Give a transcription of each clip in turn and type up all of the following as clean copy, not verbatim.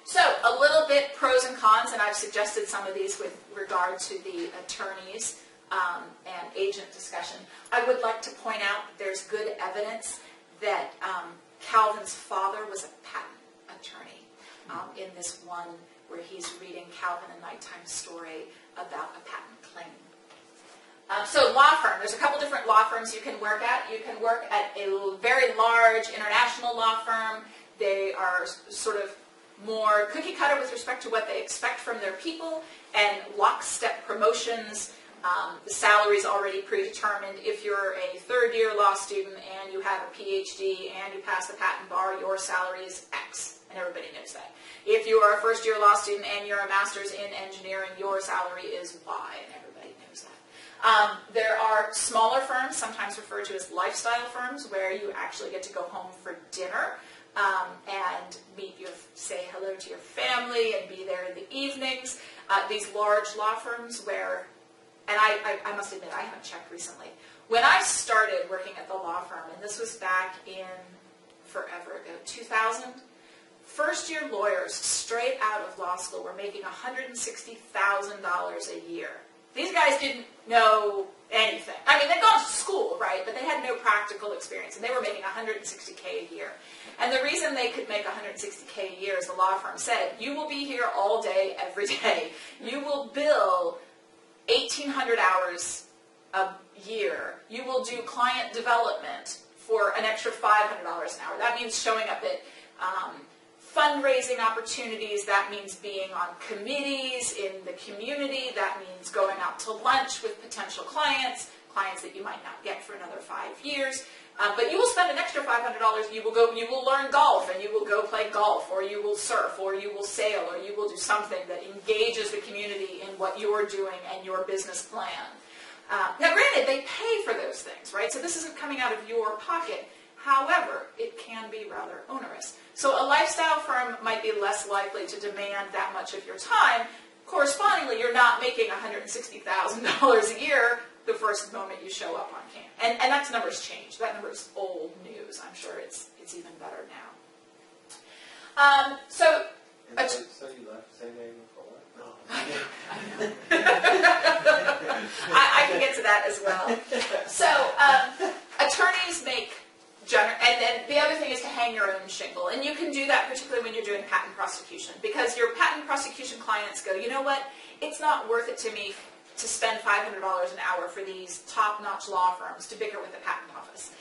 So, a little bit pros and cons, and I've suggested some of these with regard to the attorneys and agent discussion. I would like to point out that there's good evidence that Calvin's father was a patent attorney in this one where he's reading Calvin a nighttime story about a patent claim. So law firm, there's a couple different law firms you can work at. You can work at a very large international law firm. They are sort of more cookie cutter with respect to what they expect from their people, and lockstep promotions. The salary's already predetermined. If you're a third-year law student and you have a PhD and you pass the patent bar, your salary is X, and everybody knows that. If you are a first-year law student and you're a master's in engineering, your salary is Y, and everybody knows that. There are smaller firms, sometimes referred to as lifestyle firms, where you actually get to go home for dinner and say hello to your family and be there in the evenings. These large law firms where, and I must admit, I haven't checked recently. When I started working at the law firm, and this was back in forever ago, 2000, first-year lawyers straight out of law school were making $160,000 a year. These guys didn't know anything. I mean, they'd gone to school, right, but they had no practical experience, and they were making $160K a year. And the reason they could make $160K a year, as the law firm said, you will be here all day, every day. You will bill 1,800 hours a year. You will do client development for an extra $500 an hour. That means showing up at fundraising opportunities. That means being on committees in the community. That means going out to lunch with potential clients that you might not get for another 5 years. But you will spend an extra $500. You will learn golf, and you will go play golf, or you will surf, or you will sail, or you will do something that engages the community in what you're doing and your business plan. Now, granted, they pay for those things, right? So this isn't coming out of your pocket. However, it can be rather onerous. So a lifestyle firm might be less likely to demand that much of your time. Correspondingly, you're not making $160,000 a year the first moment you show up on campus. And that number's changed. That number's old news. I'm sure it's even better now. So you left the same name before? No. I can get to that as well. So attorneys make and then the other thing is to hang your own shingle. And you can do that particularly when you're doing patent prosecution, because your patent prosecution clients go, you know what, it's not worth it to me to spend $500 an hour for these top-notch law firms to bicker with the patent office.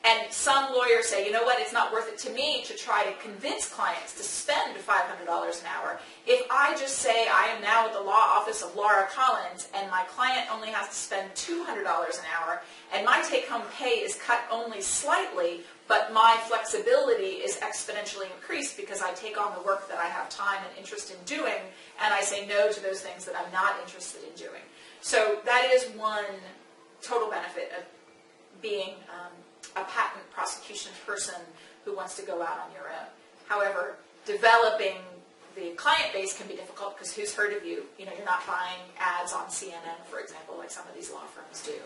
And some lawyers say, you know what, it's not worth it to me to try to convince clients to spend $500 an hour. If I just say I am now at the law office of Laura Collins and my client only has to spend $200 an hour and my take-home pay is cut only slightly, but my flexibility is exponentially increased because I take on the work that I have time and interest in doing, and I say no to those things that I'm not interested in doing. So that is one total benefit of being a patent prosecution person who wants to go out on your own. However, developing the client base can be difficult because who's heard of you? You know, you're not buying ads on CNN, for example, like some of these law firms do.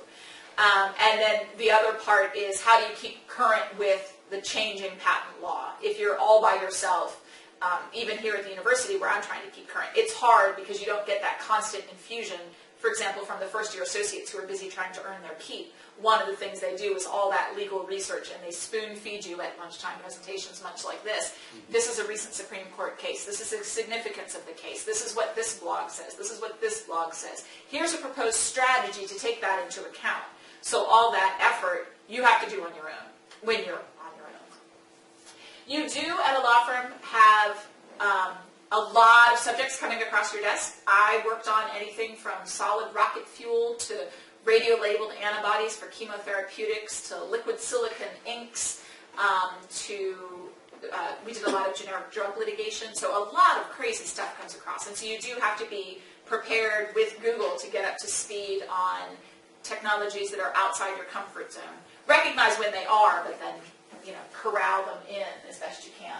And then the other part is how do you keep current with the changing patent law? If you're all by yourself, even here at the university where I'm trying to keep current, it's hard because you don't get that constant infusion, for example, from the first-year associates who are busy trying to earn their keep. One of the things they do is all that legal research, and they spoon-feed you at lunchtime presentations much like this. This is a recent Supreme Court case. This is the significance of the case. This is what this blog says. This is what this blog says. Here's a proposed strategy to take that into account. So all that effort you have to do on your own, when you're on your own. You do, at a law firm, have a lot of subjects coming across your desk. I worked on anything from solid rocket fuel to radio-labeled antibodies for chemotherapeutics to liquid silicone inks to we did a lot of generic drug litigation, so a lot of crazy stuff comes across. And so you do have to be prepared with Google to get up to speed on technologies that are outside your comfort zone. Recognize when they are, but then corral them in as best you can.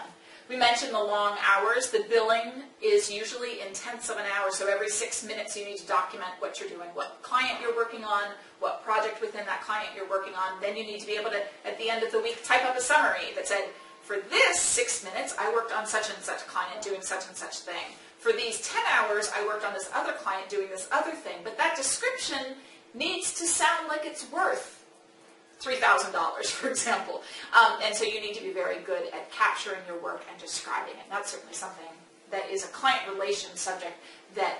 We mentioned the long hours. The billing is usually in tenths of an hour, so every 6 minutes you need to document what you're doing, what client you're working on, what project within that client you're working on. Then you need to be able to, at the end of the week, type up a summary that said, for this 6 minutes, I worked on such and such client doing such and such thing. For these 10 hours, I worked on this other client doing this other thing. But that description needs to sound like it's worth $3,000, for example. And so you need to be very good at capturing your work and describing it. That's certainly something that is a client relations subject that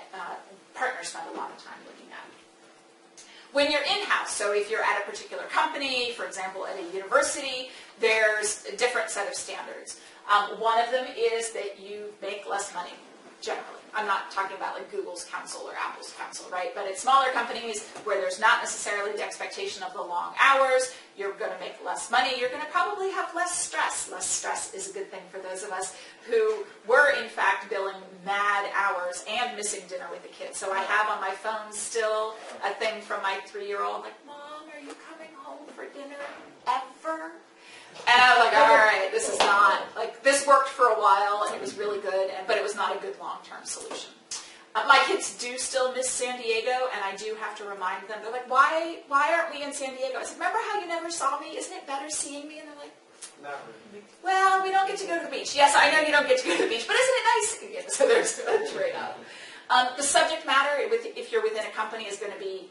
partners spend a lot of time looking at. When you're in-house, so if you're at a particular company, for example, at a university, there's a different set of standards. One of them is that you make less money, generally. I'm not talking about like Google's counsel or Apple's counsel, right? But at smaller companies where there's not necessarily the expectation of the long hours, you're going to make less money. You're going to probably have less stress. Less stress is a good thing for those of us who were, in fact, billing mad hours and missing dinner with the kids. So I have on my phone still a thing from my 3-year-old, like, Mom, are you coming home for dinner ever? And I was like, all right, this is not, like, this worked for a while, and it was really good, but it was not a good long-term solution. My kids do still miss San Diego, and I do have to remind them. They're like, why aren't we in San Diego? I said, remember how you never saw me? Isn't it better seeing me? And they're like, not really. Well, we don't get to go to the beach. Yes, I know you don't get to go to the beach, but isn't it nice? Yeah, so there's a trade-off. The subject matter, if you're within a company, is going to be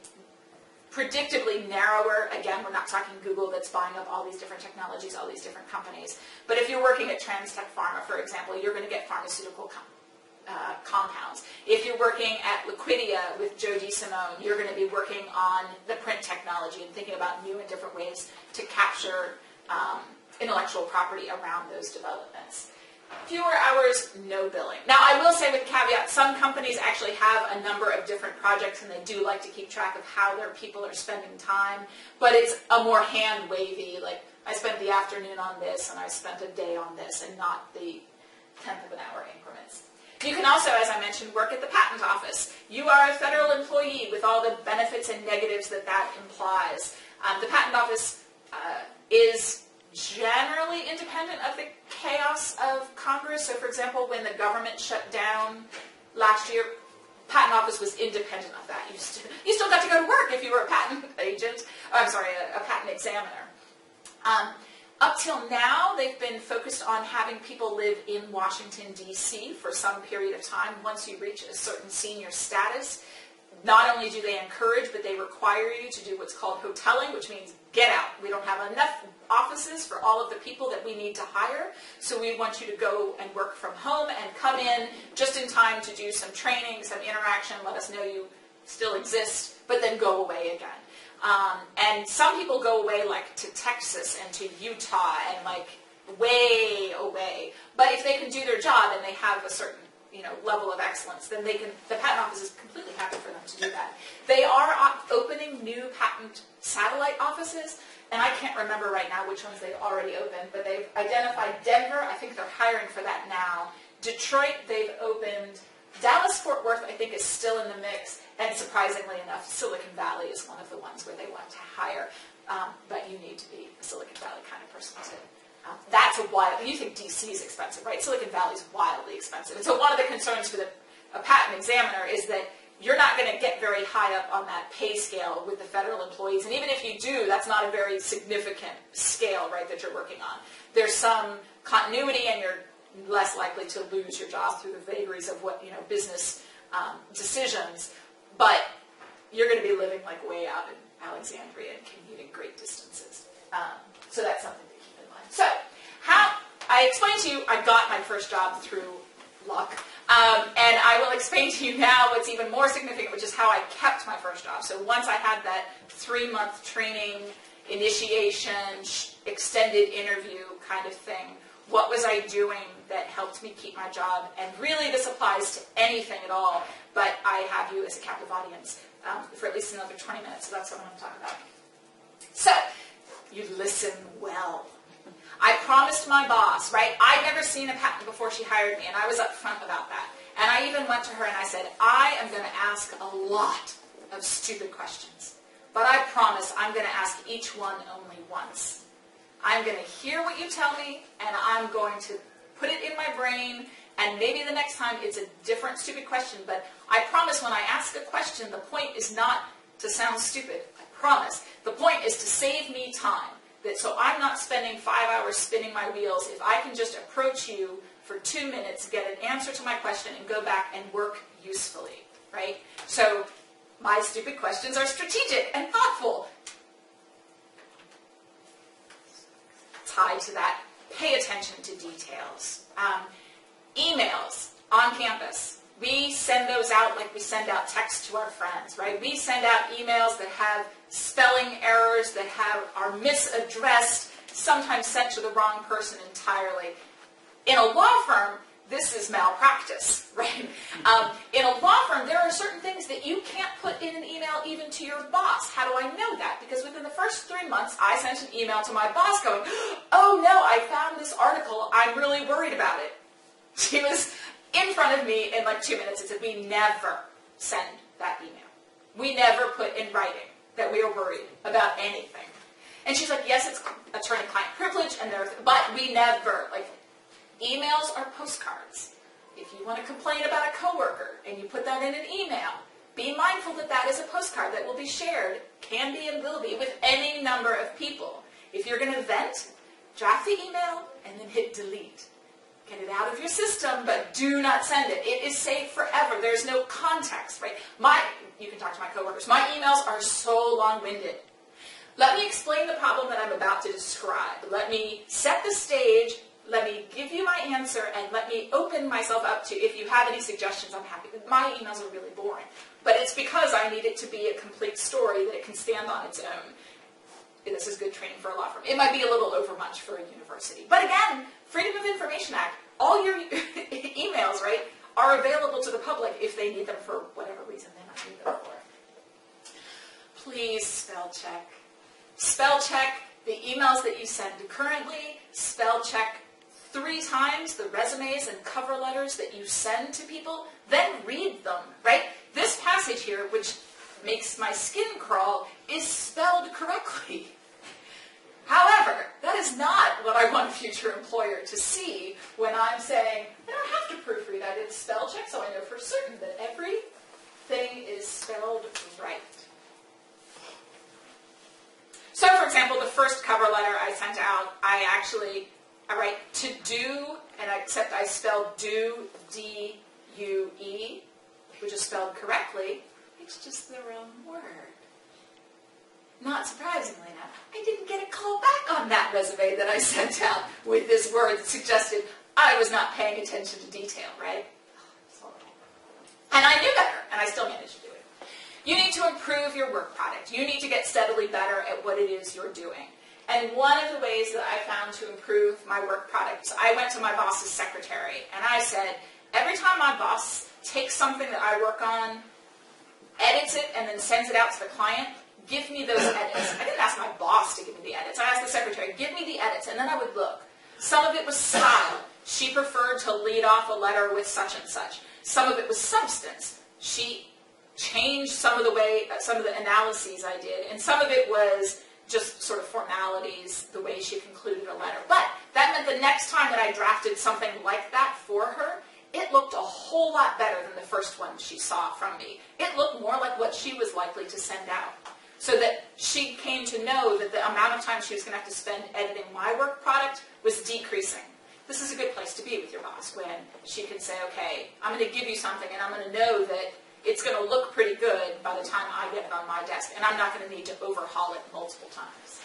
predictably narrower. Again, we're not talking Google that's buying up all these different technologies, all these different companies. But if you're working at TransTech Pharma, for example, you're going to get pharmaceutical compounds. If you're working at Liquidia with Joe DeSimone, you're going to be working on the print technology and thinking about new and different ways to capture intellectual property around those developments. Fewer hours, no billing. Now, I will say with a caveat, some companies actually have a number of different projects, and they do like to keep track of how their people are spending time, but it's a more hand-wavy, like, I spent the afternoon on this, and I spent a day on this, and not the tenth of an hour increments. You can also, as I mentioned, work at the patent office. You are a federal employee with all the benefits and negatives that that implies. The patent office is generally independent of the chaos of Congress. So, for example, when the government shut down last year, patent office was independent of that. You still got to go to work if you were a patent agent. Oh, I'm sorry, a patent examiner. Up till now, they've been focused on having people live in Washington, D.C. for some period of time. Once you reach a certain senior status, not only do they encourage, but they require you to do what's called hoteling, which means get out. We don't have enough offices for all of the people that we need to hire, so we want you to go and work from home and come in just in time to do some training, some interaction, let us know you still exist, but then go away again. And some people go away like to Texas and to Utah and like way away. But if they can do their job and they have a certain level of excellence, then they can. The patent office is completely happy for them to do that. They are opening new patent satellite offices, and I can't remember right now which ones they've already opened, but they've identified Denver. I think they're hiring for that now. Detroit, they've opened. Dallas-Fort Worth, I think, is still in the mix, and surprisingly enough, Silicon Valley is one of the ones where they want to hire, but you need to be a Silicon Valley kind of person too. That's a wild. You think DC is expensive, right? Silicon Valley is wildly expensive. And so one of the concerns for a patent examiner is that you're not going to get very high up on that pay scale with the federal employees. And even if you do, that's not a very significant scale, right, that you're working on. There's some continuity, and you're less likely to lose your job through the vagaries of what business decisions. But you're going to be living like way out in Alexandria and commuting great distances. So that's something to keep in mind. So, how I explained to you, I got my first job through luck, and I will explain to you now what's even more significant, which is how I kept my first job. So once I had that 3-month training, initiation, extended interview kind of thing, what was I doing that helped me keep my job? And really, this applies to anything at all, but I have you as a captive audience for at least another 20 minutes, so that's what I'm going to talk about. So, you listen well. I promised my boss, right? I'd never seen a patent before she hired me, and I was upfront about that. And I even went to her and I said, I am going to ask a lot of stupid questions, but I promise I'm going to ask each one only once. I'm going to hear what you tell me, and I'm going to put it in my brain, and maybe the next time it's a different stupid question, but I promise when I ask a question, the point is not to sound stupid. I promise. The point is to save me time. So I'm not spending 5 hours spinning my wheels. If I can just approach you for 2 minutes, get an answer to my question, and go back and work usefully, right? So my stupid questions are strategic and thoughtful. Tied to that, pay attention to details. Emails on campus. We send those out like we send out texts to our friends, right? We send out emails that have spelling errors, that are misaddressed, sometimes sent to the wrong person entirely. In a law firm, this is malpractice, right? In a law firm, there are certain things that you can't put in an email even to your boss. How do I know that? Because within the first 3 months, I sent an email to my boss going, oh no, I found this article, I'm really worried about it. She was in front of me in like 2 minutes and said, we never send that email. We never put in writing that we are worried about anything. And she's like, yes, it's attorney-client privilege, but we never, like, emails are postcards. If you want to complain about a coworker and you put that in an email, be mindful that that is a postcard that will be shared, can be and will be, with any number of people. If you're going to vent, draft the email and then hit delete. Get it out of your system, but do not send it. It is saved forever. There's no context, right? You can talk to my coworkers. My emails are so long-winded. Let me explain the problem that I'm about to describe. Let me set the stage. Let me give you my answer, and let me open myself up to, if you have any suggestions, I'm happy. My emails are really boring, but it's because I need it to be a complete story that it can stand on its own. This is good training for a law firm. It might be a little overmuch for a university. But again, Freedom of Information Act, all your emails, right, are available to the public if they need them for whatever reason they might need them for. Please spell check. Spell check the emails that you send currently. Spell check 3 times the resumes and cover letters that you send to people. Then read them, right? This passage here, which makes my skin crawl, is spelled correctly. However, that is not what I want a future employer to see when I'm saying, I don't have to proofread. I did spell check, so I know for certain that everything is spelled right. So, for example, the first cover letter I sent out, I write to do, and except I spelled do, D-U-E, which is spelled correctly. It's just the wrong word. Not surprisingly enough, I didn't get a call back on that resume that I sent out with this word that suggested I was not paying attention to detail, right? And I knew better, and I still managed to do it. You need to improve your work product. You need to get steadily better at what it is you're doing. And one of the ways that I found to improve my work product, I went to my boss's secretary, and I said, every time my boss takes something that I work on, edits it, and then sends it out to the client, give me those edits. I didn't ask my boss to give me the edits. I asked the secretary, give me the edits, and then I would look. Some of it was style. She preferred to lead off a letter with such and such. Some of it was substance. She changed some of the analyses I did, and some of it was just sort of formalities, the way she concluded a letter. But that meant the next time that I drafted something like that for her, it looked a whole lot better than the first one she saw from me. It looked more like what she was likely to send out. So that she came to know that the amount of time she was going to have to spend editing my work product was decreasing. This is a good place to be with your boss, when she can say, okay, I'm going to give you something, and I'm going to know that it's going to look pretty good by the time I get it on my desk, and I'm not going to need to overhaul it multiple times.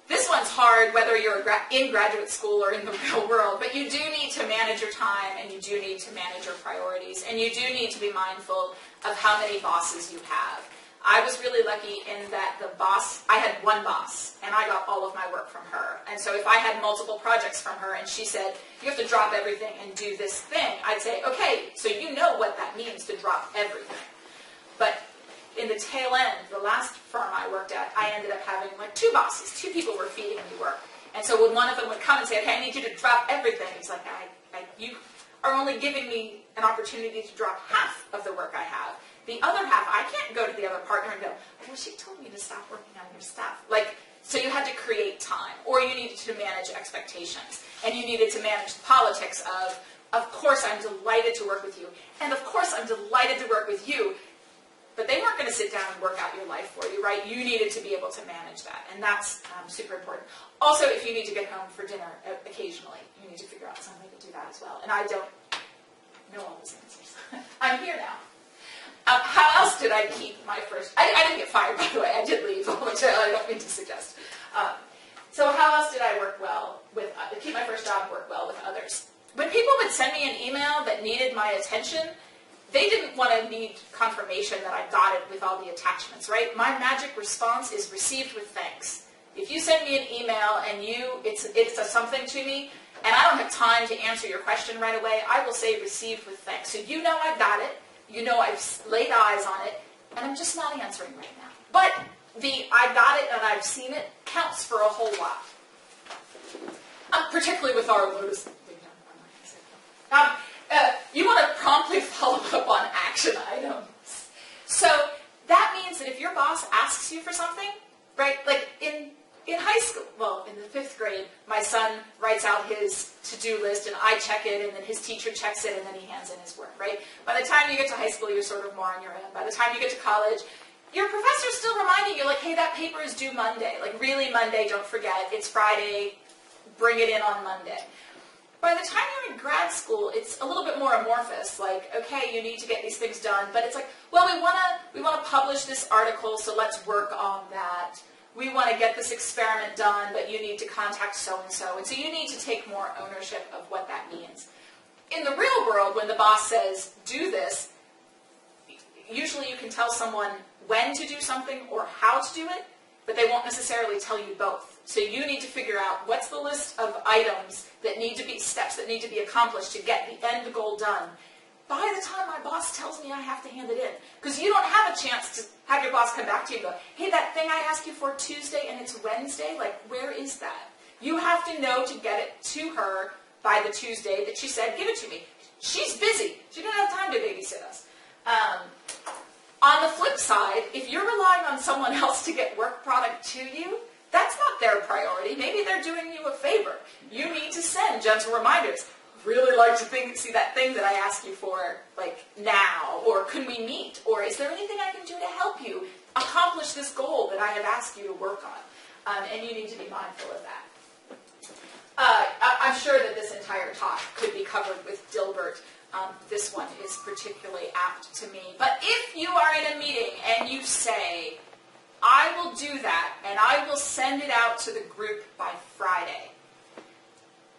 This one's hard whether you're in graduate school or in the real world, but you do need to manage your time, and you do need to manage your priorities, and you do need to be mindful of how many bosses you have. I was really lucky in that I had one boss, and I got all of my work from her. And so if I had multiple projects from her, and she said, you have to drop everything and do this thing, I'd say, okay, so you know what that means to drop everything. But in the tail end, the last firm I worked at, I ended up having like 2 bosses. 2 people were feeding me work. And so when one of them would come and say, okay, I need you to drop everything, it's like, you are only giving me an opportunity to drop half of the work I have. The other half, I can't go to the other partner and go, well, she told me to stop working on your stuff. Like, so you had to create time, or you needed to manage expectations, and you needed to manage the politics of course I'm delighted to work with you, and of course I'm delighted to work with you, but they weren't going to sit down and work out your life for you, right? You needed to be able to manage that, and that's super important. Also, if you need to get home for dinner occasionally, you need to figure out some way to do that as well, and I don't know all those answers. I'm here now. How else did I keep my first... I didn't get fired, by the way. I did leave, which I don't mean to suggest. So how else did I work well with... keep my first job, work well with others? When people would send me an email that needed my attention, they didn't want to need confirmation that I got it with all the attachments, right? My magic response is received with thanks. If you send me an email and it says something to me, and I don't have time to answer your question right away, I will say received with thanks. So you know I got it. You know I've laid eyes on it, and I'm just not answering right now. But the I got it and I've seen it counts for a whole lot. Particularly with our Lotus thing. You want to promptly follow up on action items. So that means that if your boss asks you for something, right, like in high school, well, in the 5th grade, my son writes out his to-do list, and I check it, and then his teacher checks it, and then he hands in his work, right? By the time you get to high school, you're sort of more on your own. By the time you get to college, your professor's still reminding you, like, hey, that paper is due Monday. Like, really Monday, don't forget. It's Friday. Bring it in on Monday. By the time you're in grad school, it's a little bit more amorphous. Like, okay, you need to get these things done, but it's like, well, we want to publish this article, so let's work on that. We want to get this experiment done, but you need to contact so-and-so. And so you need to take more ownership of what that means. In the real world, when the boss says, do this, usually you can tell someone when to do something or how to do it, but they won't necessarily tell you both. So you need to figure out what's the list of items that need to be, steps that need to be accomplished to get the end goal done. By the time my boss tells me I have to hand it in. Because you don't have a chance to have your boss come back to you and go, hey, that thing I asked you for Tuesday and it's Wednesday, like, where is that? You have to know to get it to her by the Tuesday that she said, give it to me. She's busy. She doesn't have time to babysit us. On the flip side, if you're relying on someone else to get work product to you, that's not their priority. Maybe they're doing you a favor. You need to send gentle reminders. Really like to see that thing that I asked you for, like, now, or could we meet, or is there anything I can do to help you accomplish this goal that I have asked you to work on? And you need to be mindful of that. I'm sure that this entire talk could be covered with Dilbert. This one is particularly apt to me. But if you are in a meeting and you say, I will do that, and I will send it out to the group by Friday.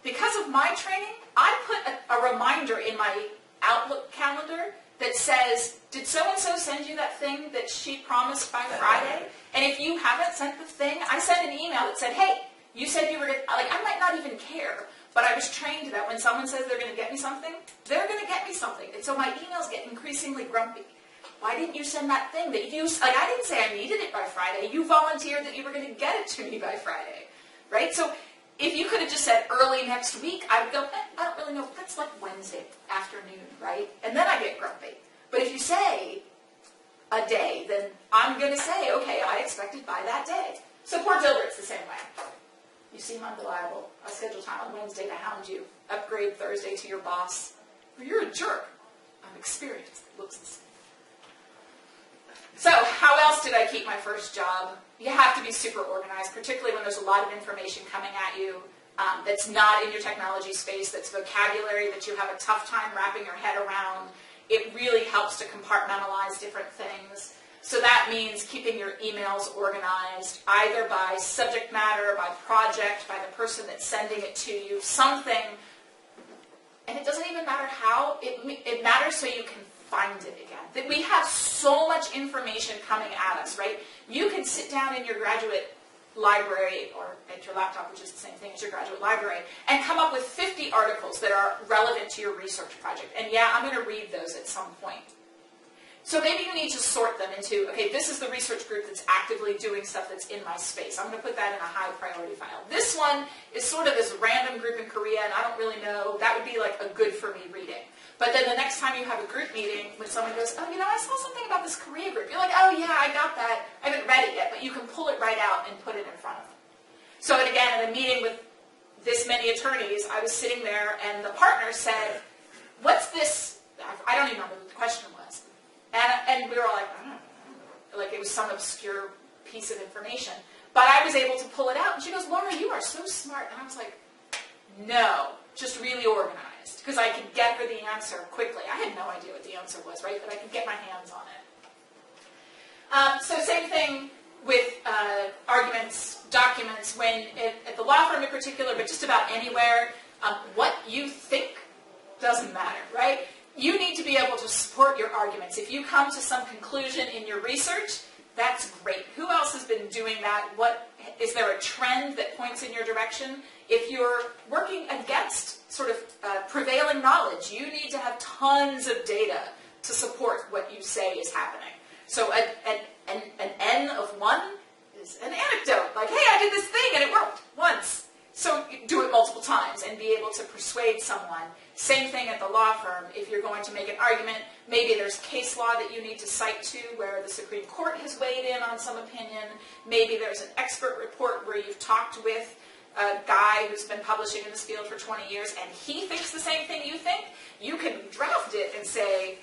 Because of my training, I put a reminder in my Outlook calendar that says, did so-and-so send you that thing that she promised by Friday? And if you haven't sent the thing, I send an email that said, hey, you said you were going to, like, I might not even care, but I was trained that when someone says they're going to get me something, they're going to get me something. And so my emails get increasingly grumpy. Why didn't you send that thing that you, like, I didn't say I needed it by Friday. You volunteered that you were going to get it to me by Friday, right? So if you could have just said early next week, I would go, I don't really know. That's like Wednesday afternoon, right? And then I get grumpy. But if you say a day, then I'm going to say, okay, I expect it by that day. So poor Dilbert's the same way. You seem unreliable. I'll schedule time on Wednesday to hound you. Upgrade Thursday to your boss. Or you're a jerk. I'm experienced. It looks the same. So how else did I keep my first job? You have to be super organized, particularly when there's a lot of information coming at you that's not in your technology space, that's vocabulary that you have a tough time wrapping your head around. It really helps to compartmentalize different things. So that means keeping your emails organized, either by subject matter, by project, by the person that's sending it to you, something. And it doesn't even matter how. It matters so you can find it again. That we have so much information coming at us, right? You can sit down in your graduate library or at your laptop, which is the same thing as your graduate library, and come up with 50 articles that are relevant to your research project. And yeah, I'm going to read those at some point. So maybe you need to sort them into, okay, this is the research group that's actively doing stuff that's in my space. I'm going to put that in a high priority file. This one is sort of this random group in Korea, and I don't really know. That would be like a good for me reading. But then the next time you have a group meeting, when someone goes, oh, you know, I saw something about this Korea group. You're like, oh, yeah, I got that. I haven't read it yet, but you can pull it right out and put it in front of them. So and again, in a meeting with this many attorneys, I was sitting there, and the partner said, what's this? I don't even remember what the question was. And we were all like, I don't know. Like it was some obscure piece of information. But I was able to pull it out. And she goes, Laura, you are so smart. And I was like, no, just really organized. Because I could get her the answer quickly. I had no idea what the answer was, right? But I could get my hands on it. So same thing with arguments, documents, when at the law firm in particular, but just about anywhere, what you think doesn't matter, right? You need to be able to support your arguments. If you come to some conclusion in your research, that's great. Who else has been doing that? Is there a trend that points in your direction? If you're working against sort of prevailing knowledge, you need to have tons of data to support what you say is happening. So an N of 1 is an anecdote. Like, hey, I did this thing and it worked once. So do it multiple times and be able to persuade someone. Same thing at the law firm. If you're going to make an argument, maybe there's case law that you need to cite to where the Supreme Court has weighed in on some opinion. Maybe there's an expert report where you've talked with a guy who's been publishing in this field for 20 years and he thinks the same thing you think. You can draft it and say,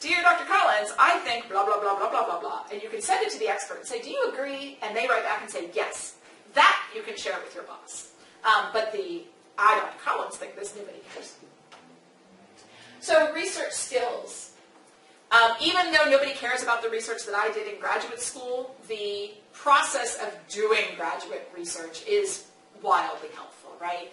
Dear Dr. Collins, I think blah, blah, blah, blah, blah, blah, blah. And you can send it to the expert and say, do you agree? And they write back and say, yes. That you can share with your boss. But I, Dr. Collins, think this, nobody cares. So research skills. Even though nobody cares about the research that I did in graduate school, the process of doing graduate research is wildly helpful, right?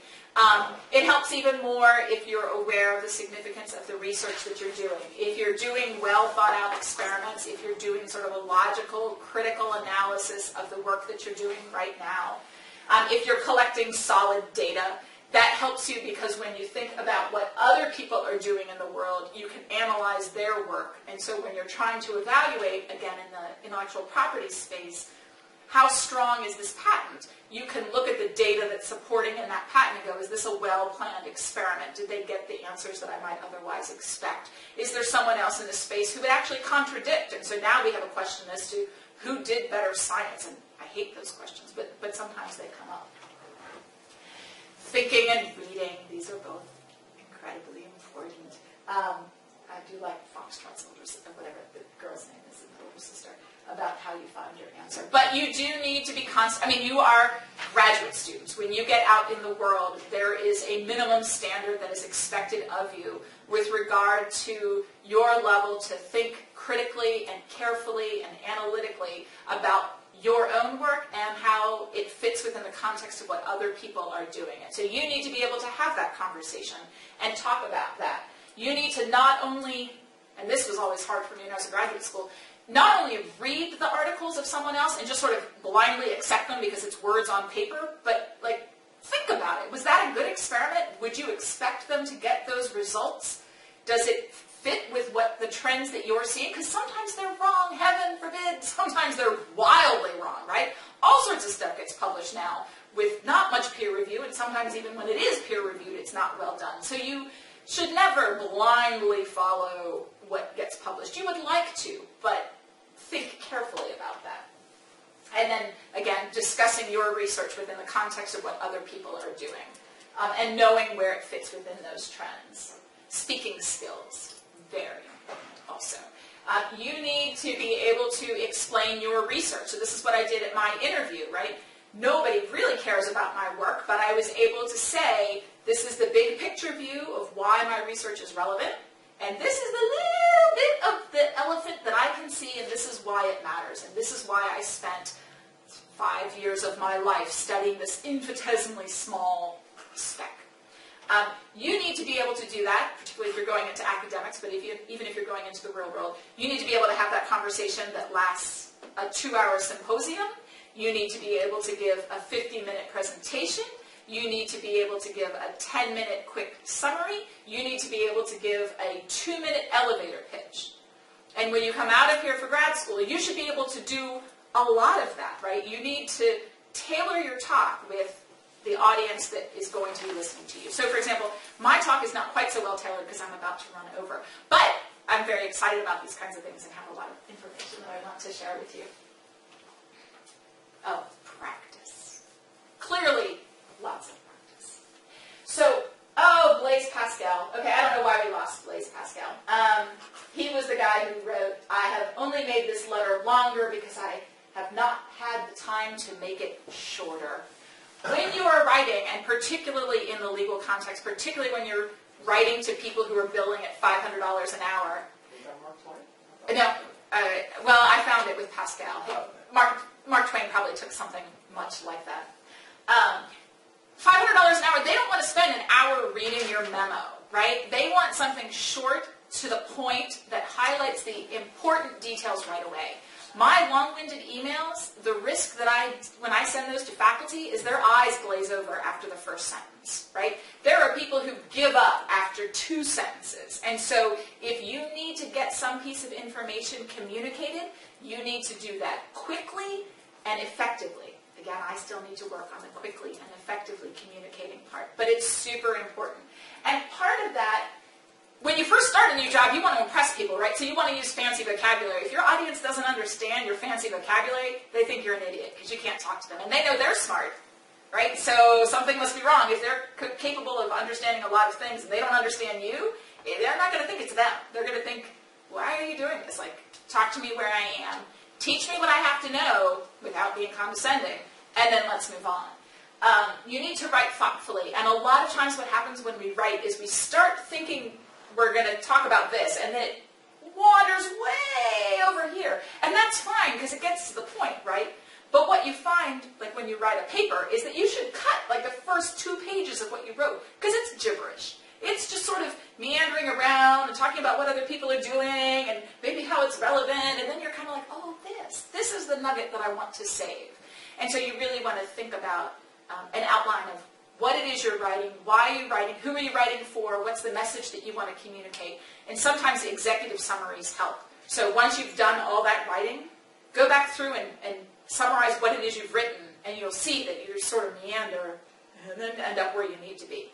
It helps even more if you're aware of the significance of the research that you're doing. If you're doing well thought out experiments, if you're doing sort of a logical, critical analysis of the work that you're doing right now, if you're collecting solid data, that helps you because when you think about what other people are doing in the world, you can analyze their work. And so when you're trying to evaluate, again, in the intellectual property space, how strong is this patent? You can look at the data that's supporting in that patent and go, is this a well-planned experiment? Did they get the answers that I might otherwise expect? Is there someone else in the space who would actually contradict? And so now we have a question as to who did better science. And I hate those questions, but sometimes they come up. Thinking and reading, these are both incredibly important. I do like Foxtrot's older sister, whatever the girl's name is, the older sister, about how you find your answer. But you do need to be constant. I mean, you are graduate students. When you get out in the world, there is a minimum standard that is expected of you with regard to your level to think critically and carefully and analytically about your own work and how it fits within the context of what other people are doing. And so you need to be able to have that conversation and talk about that. You need to not only, and this was always hard for me when I was in graduate school, not only read the articles of someone else and just sort of blindly accept them because it's words on paper, but like think about it. Was that a good experiment? Would you expect them to get those results? Does it fit with what the trends that you're seeing? Because sometimes they're wrong, heaven forbid. Sometimes they're wildly wrong, right? All sorts of stuff gets published now with not much peer review, and sometimes even when it is peer reviewed, it's not well done. So you should never blindly follow what gets published. You would like to, but think carefully about that. And then, again, discussing your research within the context of what other people are doing, and knowing where it fits within those trends. Speaking skills, very important also. You need to be able to explain your research. So this is what I did at my interview, right? Nobody really cares about my work, but I was able to say, this is the big picture view of why my research is relevant, and this is the little bit of the elephant that I can see, and this is why it matters, and this is why I spent 5 years of my life studying this infinitesimally small speck. You need to be able to do that, particularly if you're going into academics, but even if you're going into the real world, you need to be able to have that conversation that lasts a 2-hour symposium. You need to be able to give a 50-minute presentation. You need to be able to give a 10-minute quick summary. You need to be able to give a 2-minute elevator pitch. And when you come out of here for grad school, you should be able to do a lot of that, right? You need to tailor your talk with the audience that is going to be listening to you. So, for example, my talk is not quite so well tailored because I'm about to run over. But I'm very excited about these kinds of things and have a lot of information that I want to share with you. Oh, practice. Clearly, lots of practice. So, Blaise Pascal. Okay, I don't know why we lost Blaise Pascal. He was the guy who wrote, I have only made this letter longer because I have not had the time to make it shorter. When you are writing, and particularly in the legal context, particularly when you're writing to people who are billing at $500 an hour. Is that Mark Twain? No, well, I found it with Pascal. Mark Twain probably took something much like that. $500 an hour, they don't want to spend an hour reading your memo, right? They want something short, to the point, that highlights the important details right away. My long-winded emails, the risk that when I send those to faculty is their eyes glaze over after the first sentence, right? There are people who give up after 2 sentences. And so if you need to get some piece of information communicated, you need to do that quickly and effectively. Again, I still need to work on the quickly and effectively communicating part, but it's super important. And part of that, when you first start a new job, you want to impress people, right? So you want to use fancy vocabulary. If your audience doesn't understand your fancy vocabulary, they think you're an idiot because you can't talk to them. And they know they're smart, right? So something must be wrong. If they're capable of understanding a lot of things and they don't understand you, they're not going to think it's them. They're going to think, why are you doing this? Like, talk to me where I am. Teach me what I have to know without being condescending, and then let's move on. You need to write thoughtfully. And a lot of times what happens when we write is we start thinking we're going to talk about this, and then it wanders way over here. And that's fine, because it gets to the point, right? But what you find, like when you write a paper, is that you should cut like the first 2 pages of what you wrote, because it's gibberish. It's just sort of meandering around and talking about what other people are doing and maybe how it's relevant, and then you're kind of like, oh, this is the nugget that I want to save. And so you really want to think about an outline of what it is you're writing, why are you writing, who are you writing for, what's the message that you want to communicate. And sometimes the executive summaries help. So once you've done all that writing, go back through and summarize what it is you've written, and you'll see that you sort of meander and then end up where you need to be.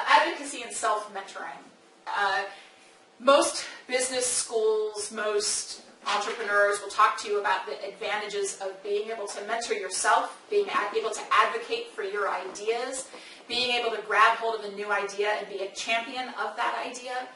Advocacy and self-mentoring. Most business schools, most entrepreneurs will talk to you about the advantages of being able to mentor yourself, being able to advocate for your ideas, being able to grab hold of a new idea and be a champion of that idea.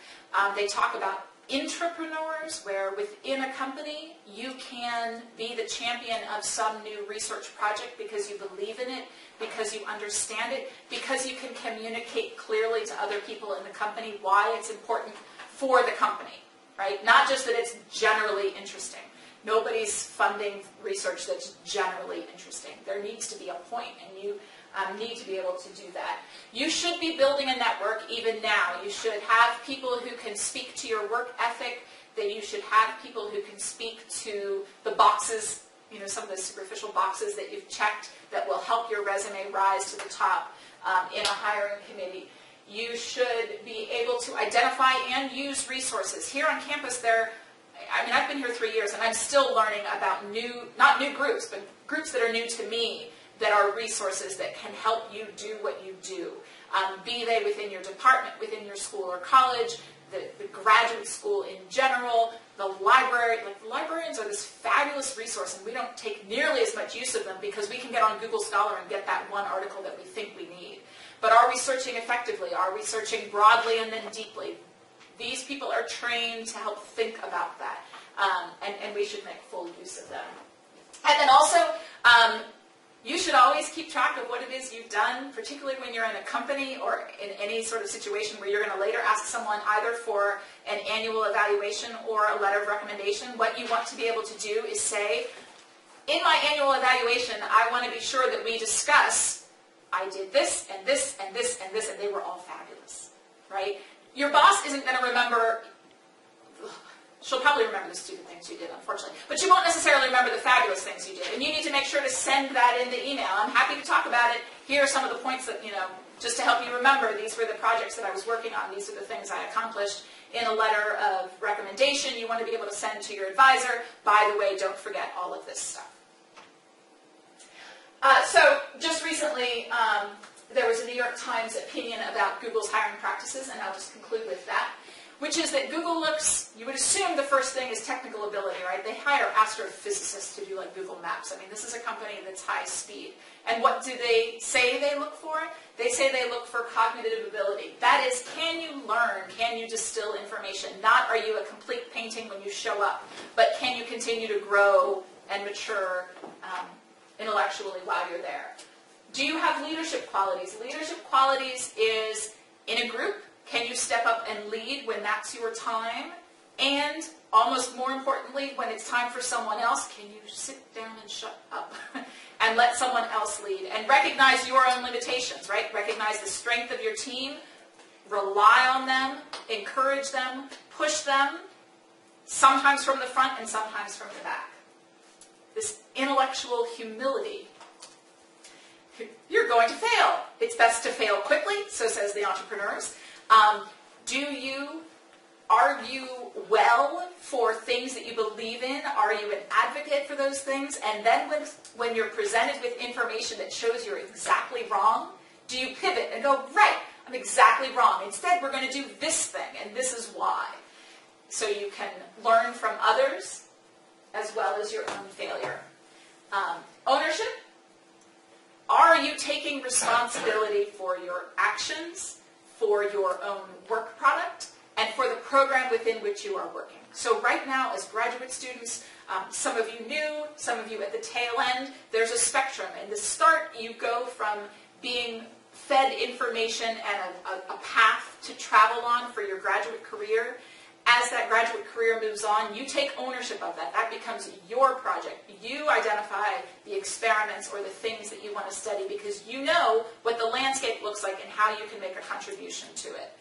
They talk about intrapreneurs, where within a company you can be the champion of some new research project because you believe in it, because you understand it, because you can communicate clearly to other people in the company why it's important for the company. Right? Not just that it's generally interesting. Nobody's funding research that's generally interesting. There needs to be a point, and you need to be able to do that. You should be building a network even now. You should have people who can speak to your work ethic, that you should have people who can speak to the boxes, some of the superficial boxes that you've checked that will help your resume rise to the top in a hiring committee. You should be able to identify and use resources. Here on campus, I've been here 3 years, and I'm still learning about not new groups, but groups that are new to me, that are resources that can help you do what you do. Be they within your department, within your school or college, the graduate school in general, the library. Like, the librarians are this fabulous resource, and we don't take nearly as much use of them because we can get on Google Scholar and get that one article that we think we need. But are we searching effectively? Are we searching broadly and then deeply? These people are trained to help think about that, and we should make full use of them. And then also, you should always keep track of what it is you've done, particularly when you're in a company or in any sort of situation where you're going to later ask someone either for an annual evaluation or a letter of recommendation. What you want to be able to do is say, in my annual evaluation, I want to be sure that we discuss I did this, and this, and this, and this, and they were all fabulous, right? Your boss isn't going to remember, she'll probably remember the stupid things you did, unfortunately, but she won't necessarily remember the fabulous things you did, and you need to make sure to send that in the email. I'm happy to talk about it. Here are some of the points that, just to help you remember, these were the projects that I was working on. These are the things I accomplished. In a letter of recommendation, you want to be able to send to your advisor, by the way, don't forget all of this stuff. So just recently, there was a New York Times opinion about Google's hiring practices, and I'll just conclude with that, which is that Google looks, you would assume the first thing is technical ability, right? They hire astrophysicists to do like Google Maps. I mean, this is a company that's high speed. And what do they say they look for? They say they look for cognitive ability. That is, can you learn? Can you distill information? Not are you a complete painting when you show up, but can you continue to grow and mature intellectually while you're there? Do you have leadership qualities? Leadership qualities is in a group, can you step up and lead when that's your time? And almost more importantly, when it's time for someone else, can you sit down and shut up and let someone else lead? And recognize your own limitations, right? Recognize the strength of your team, rely on them, encourage them, push them, sometimes from the front and sometimes from the back. This intellectual humility. You're going to fail. It's best to fail quickly, so says the entrepreneurs. Do you argue well for things that you believe in? Are you an advocate for those things? And then when you're presented with information that shows you're exactly wrong, do you pivot and go, right, I'm exactly wrong. Instead, we're going to do this thing, and this is why. So you can learn from others as well as your own failure. Ownership. Are you taking responsibility for your actions, for your own work product, and for the program within which you are working? So right now, as graduate students, some of you new, some of you at the tail end, there's a spectrum. In the start, you go from being fed information and a path to travel on for your graduate career. As that graduate career moves on, you take ownership of that. That becomes your project. You identify the experiments or the things that you want to study because you know what the landscape looks like and how you can make a contribution to it.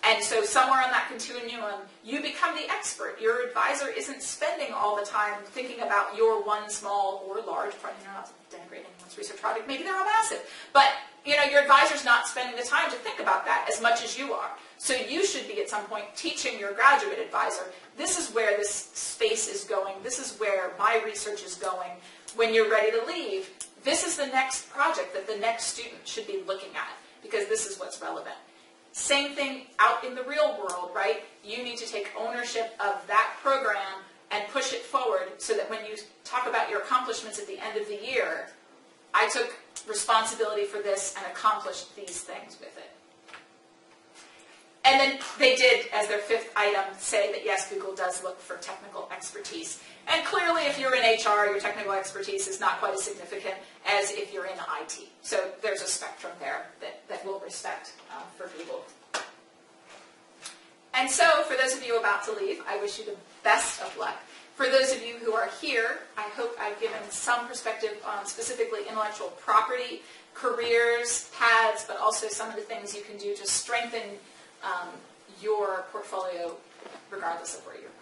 And so somewhere on that continuum, you become the expert. Your advisor isn't spending all the time thinking about your one small or large project. You're not denigrating anyone's research project. Maybe they're all massive. But your advisor's not spending the time to think about that as much as you are. So you should be at some point teaching your graduate advisor, this is where this space is going. This is where my research is going. When you're ready to leave, this is the next project that the next student should be looking at because this is what's relevant. Same thing out in the real world, right? You need to take ownership of that program and push it forward so that when you talk about your accomplishments at the end of the year, I took responsibility for this and accomplished these things with it. And then they did, as their fifth item, say that yes, Google does look for technical expertise. And clearly, if you're in HR, your technical expertise is not quite as significant as if you're in IT. So there's a spectrum there that we'll respect for Google. And so, for those of you about to leave, I wish you the best of luck. For those of you who are here, I hope I've given some perspective on specifically intellectual property, careers, paths, but also some of the things you can do to strengthen your portfolio regardless of where you're going.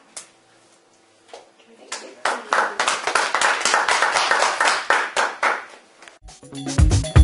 Thank you.